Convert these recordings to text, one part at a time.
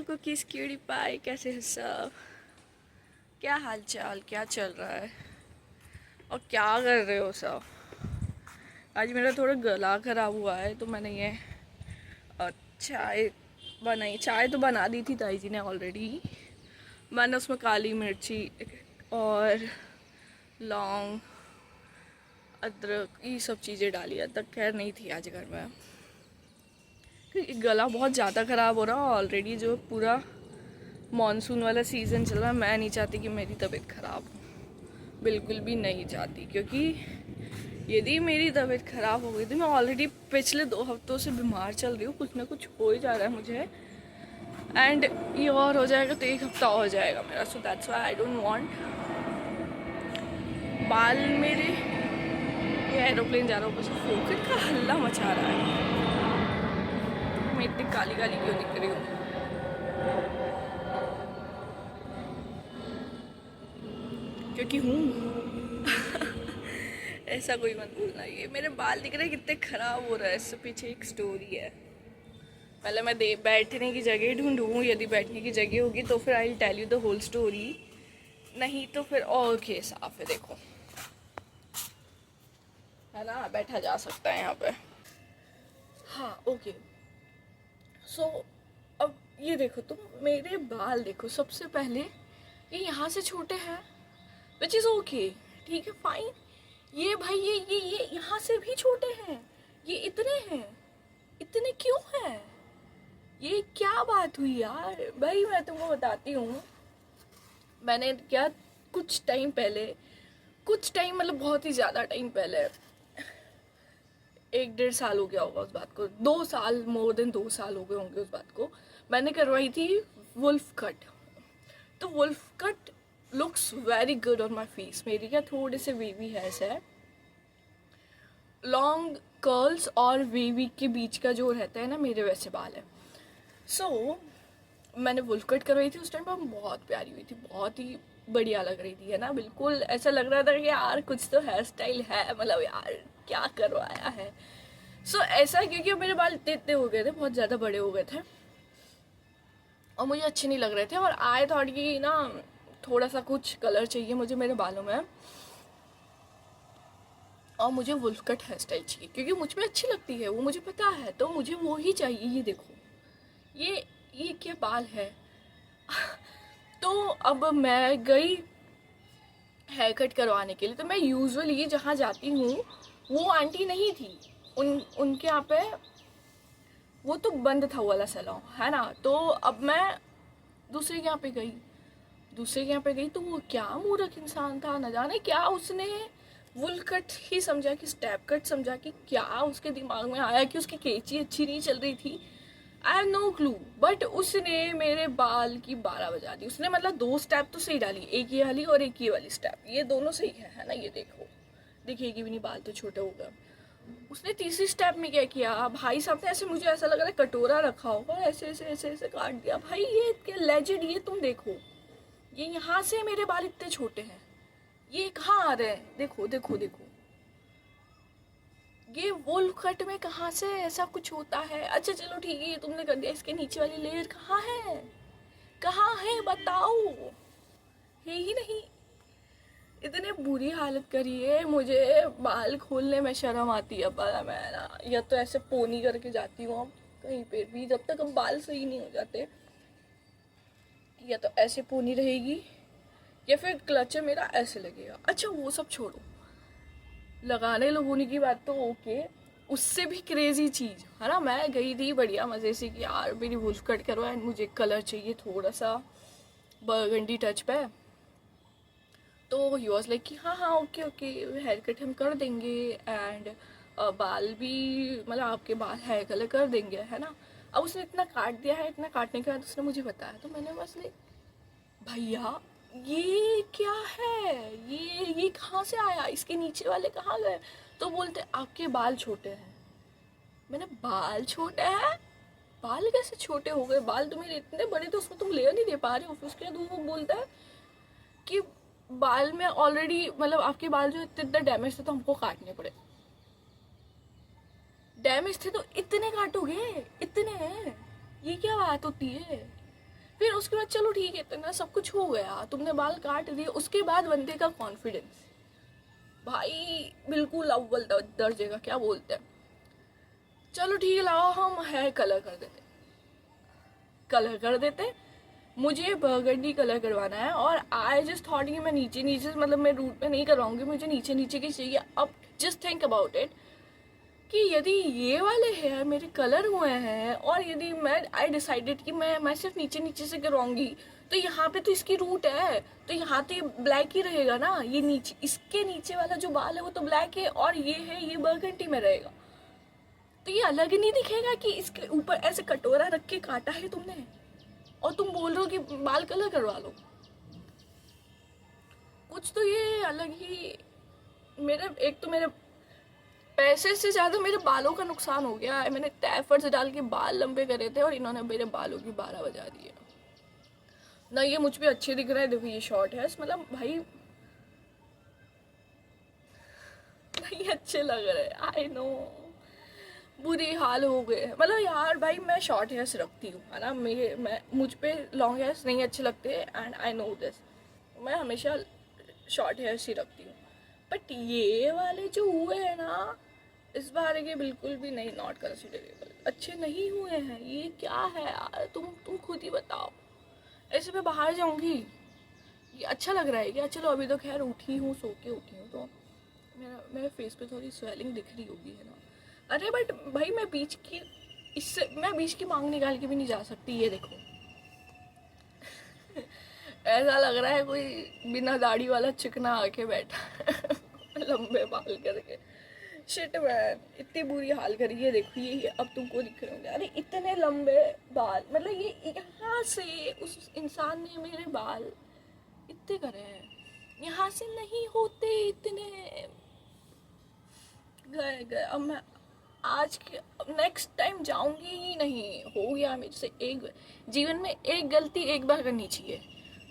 Cookies cutie pie, कैसे हो सब? क्या हाल चाल, क्या चल रहा है और क्या कर रहे हो सब? आज मेरा थोड़ा गला खराब हुआ है तो मैंने ये चाय बनाई। चाय तो बना दी थी ताई जी ने ऑलरेडी। मैंने उसमें काली मिर्ची और लौंग, अदरक, ये सब चीज़ें डाली। अदरक खैर नहीं थी आज घर में क्योंकि गला बहुत ज़्यादा ख़राब हो रहा है ऑलरेडी। जो पूरा मॉनसून वाला सीज़न चल रहा है, मैं नहीं चाहती कि मेरी तबीयत ख़राब हो, बिल्कुल भी नहीं चाहती। क्योंकि यदि मेरी तबीयत ख़राब हो गई तो मैं ऑलरेडी पिछले 2 हफ्तों से बीमार चल रही हूँ, कुछ ना कुछ हो ही जा रहा है मुझे। एंड ये और हो जाएगा तो 1 हफ्ता हो जाएगा मेरा। So that's why I don't want. बाल मेरे, ये एरोप्लेन जा रहा है, ऊपर से फोकट का हल्ला मचा रहा है। मैं इतनी काली काली क्यों दिख रही हूँ? क्योंकि हूँ। ऐसा कोई मत बोलना। ये मेरे बाल दिख रहे हैं कितने खराब हो रहा है, इससे पीछे एक स्टोरी है। पहले मैं बैठने की जगह ढूंढूँ, यदि बैठने की जगह होगी तो फिर I tell you the whole story, नहीं तो फिर और केस साफ है। देखो, है ना, बैठा जा सकता है यहाँ पे। हाँ ओके। सो अब ये देखो तुम, मेरे बाल देखो। सबसे पहले ये यहाँ से छोटे हैं, विच इज़ ओके, ठीक है, फाइन। ये भाई ये यहाँ से भी छोटे हैं, ये इतने हैं। इतने क्यों हैं? ये क्या बात हुई यार? भाई मैं तुमको बताती हूँ, मैंने क्या, कुछ टाइम पहले, कुछ टाइम मतलब बहुत ही ज़्यादा टाइम पहले, 1-1.5 साल हो गया होगा उस बात को, 2 साल, मोर देन 2 साल हो गए होंगे उस बात को। मैंने करवाई थी वुल्फ कट। तो wolf cut looks very good on my face. मेरी क्या थोड़े से वेवी हेयर्स है, लॉन्ग कर्ल्स और वेवी के बीच का जो रहता है ना, मेरे वैसे बाल है। सो मैंने वुल्फ कट करवाई थी। उस टाइम पर बहुत प्यारी हुई थी, बहुत ही बढ़िया लग रही थी, है ना। बिल्कुल ऐसा लग रहा था कि यार कुछ तो हेयर स्टाइल है, मतलब यार क्या करवाया है। सो ऐसा, क्योंकि मेरे बाल इतने इतने हो गए थे, बहुत ज़्यादा बड़े हो गए थे और मुझे अच्छे नहीं लग रहे थे। और आए थॉट कि ना, थोड़ा सा कुछ कलर चाहिए मुझे मेरे बालों में, और मुझे वुल्फ कट हेयर स्टाइल चाहिए क्योंकि मुझ में अच्छी लगती है वो, मुझे पता है, तो मुझे वो ही चाहिए। ये देखो, ये क्या बाल है। तो अब मैं गई हेयर कट करवाने के लिए। तो मैं यूजुअली जहाँ जाती हूँ वो आंटी नहीं थी, उनके यहाँ पे वो तो बंद था वो वाला सैलून, है ना। तो अब मैं दूसरे के यहाँ पे गई, तो वो क्या मूर्ख इंसान था, न जाने क्या उसने वुल कट ही समझा कि स्टेप कट समझा कि क्या उसके दिमाग में आया कि उसकी कैंची अच्छी नहीं चल रही थी। I have no clue, but उसने मेरे बाल की 12 बजा दी। उसने मतलब 2 स्टेप तो सही डाली, एक ये वाली और एक ये वाली स्टेप, ये दोनों सही है ना। ये देखो, दिखेगी भी नहीं, बाल तो छोटे हो गए। उसने तीसरी स्टेप में क्या किया भाई साहब ने, ऐसे मुझे ऐसा लग रहा है कटोरा रखा होगा, ऐसे ऐसे ऐसे ऐसे काट दिया। भाई ये क्या लेजेंड, ये तुम देखो, ये यहाँ से मेरे बाल इतने छोटे हैं, ये कहाँ आ रहे हैं? देखो देखो देखो, ये वुल्फ कट में कहाँ से ऐसा कुछ होता है? अच्छा चलो ठीक है, ये तुमने कर दिया, इसके नीचे वाली लेयर कहाँ है? कहाँ है बताओ? है ही नहीं। इतने बुरी हालत करी है, मुझे बाल खोलने में शर्म आती है। पर मैं ना, या तो ऐसे पोनी करके जाती हूँ अब कहीं पे भी, जब तक अब बाल सही नहीं हो जाते, या तो ऐसे पोनी रहेगी या फिर क्लचर मेरा ऐसे लगेगा। अच्छा वो सब छोड़ो, लगाने लगोने की बात तो ओके, उससे भी क्रेजी चीज़ है ना। मैं गई थी बढ़िया मज़े से कि यार मेरी वुल्फ कट करो एंड मुझे कलर चाहिए थोड़ा सा बर्गंडी टच पे। तो ही वॉज लाइक कि हाँ हाँ ओके ओके, हेयर कट हम कर देंगे एंड बाल भी, मतलब आपके बाल हेयर कलर कर देंगे, है ना। अब उसने इतना काट दिया है, इतना काटने के बाद उसने मुझे बताया, तो मैंने बस लाइक भैया ये क्या है, ये कहाँ से आया, इसके नीचे वाले कहाँ गए? तो बोलते आपके बाल छोटे हैं। मैंने बाल छोटे हैं? बाल कैसे छोटे हो गए? बाल तो मेरे इतने बड़े थे, उसमें तुम लेयर नहीं दे पा रहे हो। फिर उसके बाद वो बोलता है कि बाल में ऑलरेडी, मतलब आपके बाल जो इतने इतने डैमेज थे तो हमको काटने पड़े। डैमेज थे तो इतने काटोगे? इतने हैं? ये क्या बात होती है? फिर उसके बाद चलो ठीक है, इतना सब कुछ हो गया, तुमने बाल काट दिए, उसके बाद बंदे का कॉन्फिडेंस भाई बिल्कुल अव्वल दर्जे का, क्या बोलते हैं, चलो ठीक है लाओ हम हेयर कलर कर देते। मुझे बर्गंडी कलर करवाना है और आई जस्ट थॉट कि मैं नीचे नीचे, मतलब मैं रूट पे नहीं करवाऊंगी, मुझे नीचे नीचे की चाहिए। अब जस्ट थिंक अबाउट इट कि यदि ये वाले हेयर मेरे कलर हुए हैं और यदि मैं आई डिसाइडेड कि मैं सिर्फ नीचे नीचे से करवाऊंगी, तो यहाँ पे तो इसकी रूट है, तो यहाँ तो ब्लैक ही रहेगा ना, ये नीचे इसके नीचे वाला जो बाल है वो तो ब्लैक है और ये है ये बर्गंडी में रहेगा, तो ये अलग नहीं दिखेगा कि इसके ऊपर ऐसे कटोरा रख के काटा है तुमने और तुम बोल रहे हो कि बाल कलर करवा लो। कुछ तो ये अलग ही, मेरे एक तो मेरे पैसे से ज़्यादा मेरे बालों का नुकसान हो गया है। मैंने इतने एफर्ट्स डाल के बाल लंबे करे थे और इन्होंने मेरे बालों की 12 बजा दी है ना। ये मुझ पे अच्छे दिख रहा है, देखो ये शॉर्ट है, मतलब भाई नहीं अच्छे लग रहे, आई नो बुरी हाल हो गए। मतलब यार भाई मैं शॉर्ट हेयर्स रखती हूँ है ना, मैं मुझ पे लॉन्ग हेयर्स नहीं अच्छे लगते एंड आई नो दिस, मैं हमेशा शॉर्ट हेयर्स ही रखती हूँ। बट ये वाले जो हुए हैं ना इस बार के बिल्कुल भी नहीं, नॉट कंसिडरेबल, अच्छे नहीं हुए हैं। ये क्या है यार, तुम खुद ही बताओ। ऐसे मैं बाहर जाऊँगी, ये अच्छा लग रहा है क्या? चलो अभी तो खैर उठी हूँ, सो के उठी हूँ, तो मेरे फेस पे थोड़ी स्वेलिंग दिख रही होगी है ना। अरे बट भाई मैं बीच की मांग निकाल के भी नहीं जा सकती, ये देखो ऐसा लग रहा है कोई बिना दाढ़ी वाला चिकना आके बैठा लंबे बाल करके। शिट मैन, इतनी बुरी हाल करी है, देखो ये अब तुमको दिख रहे होंगे, अरे इतने लंबे बाल, मतलब ये यहाँ से उस इंसान ने मेरे बाल इतने करे हैं, यहाँ से नहीं होते इतने, गए। अब मैं आज के नेक्स्ट टाइम जाऊंगी ही नहीं, हो गया मेरे से। एक जीवन में एक गलती एक बार करनी चाहिए,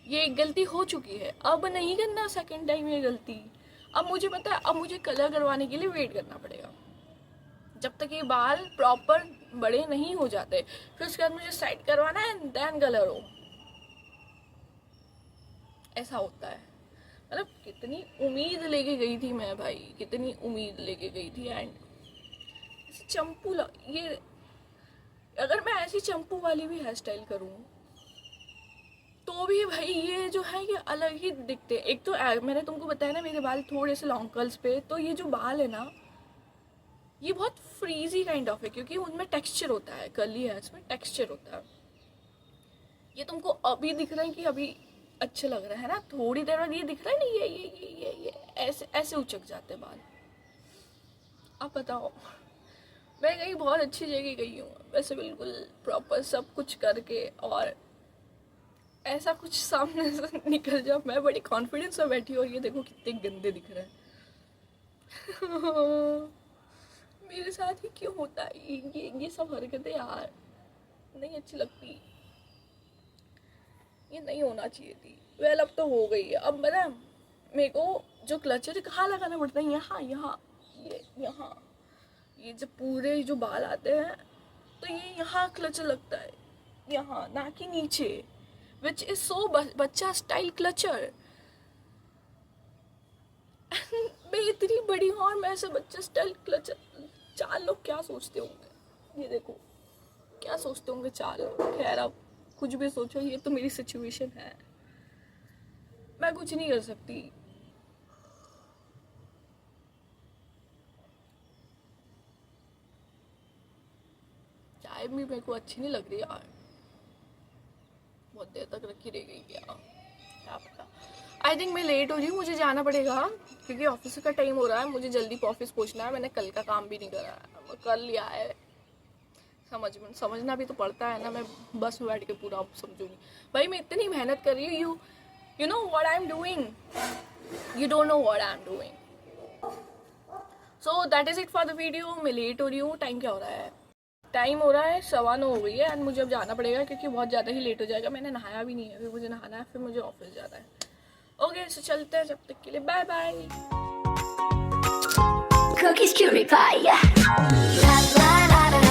ये एक गलती हो चुकी है, अब नहीं करना सेकंड टाइम ये गलती। अब मुझे पता है, अब मुझे कलर करवाने के लिए वेट करना पड़ेगा जब तक ये बाल प्रॉपर बड़े नहीं हो जाते, फिर उसके बाद मुझे साइड करवाना है देन कलर हो, ऐसा होता है। मतलब कितनी उम्मीद लेके गई थी मैं भाई, कितनी उम्मीद लेके गई थी। एंड चंपू ये अगर मैं ऐसी चंपू वाली भी हेयर स्टाइल करूँ तो भी भाई ये जो है ये अलग ही दिखते। एक तो मैंने तुमको बताया ना मेरे बाल थोड़े से लॉन्ग कर्ल्स पे, तो ये जो बाल है ना ये बहुत फ्रीजी काइंड ऑफ है, क्योंकि उनमें टेक्सचर होता है, कर्ली हेयर्स में टेक्सचर होता है। ये तुमको अभी दिख रहा है कि अभी अच्छे लग रहा है ना, थोड़ी देर बाद ये दिख रहा है ना ये ऐसे ऐसे उचक जाते बाल। अब बताओ, मैं कहीं बहुत अच्छी जगह गई हूँ वैसे, बिल्कुल प्रॉपर सब कुछ करके, और ऐसा कुछ सामने से निकल जाओ। मैं बड़ी कॉन्फिडेंस में बैठी हूँ और ये देखो कितने गंदे दिख रहे हैं मेरे साथ ही क्यों होता है ये सब हरकतें यार, नहीं अच्छी लगती, ये नहीं होना चाहिए थी। वेल अब तो हो गई है। अब मेरा मेरे को जो क्लचर कहाँ लगाना पड़ता है, यहाँ ये जब पूरे जो बाल आते हैं तो ये यहाँ क्लचर लगता है, यहाँ ना कि नीचे, विच इज सो बच्चा स्टाइल क्लचर। मैं इतनी बड़ी हूँ और मैं ऐसे बच्चा स्टाइल क्लचर, 4 लोग क्या सोचते होंगे, ये देखो क्या सोचते होंगे 4 लोग। खैर अब कुछ भी सोचो, ये तो मेरी सिचुएशन है, मैं कुछ नहीं कर सकती। चाय भी मेरे को अच्छी नहीं लग रही यार, बहुत देर तक रखी रह गई क्या पता। आई थिंक मैं लेट हो रही हूँ, मुझे जाना पड़ेगा क्योंकि ऑफिस का टाइम हो रहा है, मुझे जल्दी ऑफिस पहुँचना है। मैंने कल का काम भी नहीं करा है, कर लिया है, समझना भी तो पड़ता है ना। मैं बस में बैठ के पूरा समझूंगी भाई, मैं इतनी मेहनत कर रही हूँ, you know what I am doing, you don't know what I am doing. So that is it for the video. मैं लेट हो रही हूँ, टाइम क्या हो रहा है, टाइम हो रहा है 9:15 हो गई है एंड मुझे अब जाना पड़ेगा क्योंकि बहुत ज़्यादा ही लेट हो जाएगा। मैंने नहाया भी नहीं है, फिर मुझे नहाना है, फिर मुझे ऑफिस जाना है। ओके सो चलते हैं, जब तक के लिए bye bye. Cookies, cutie pie, yeah. La, la, la, la.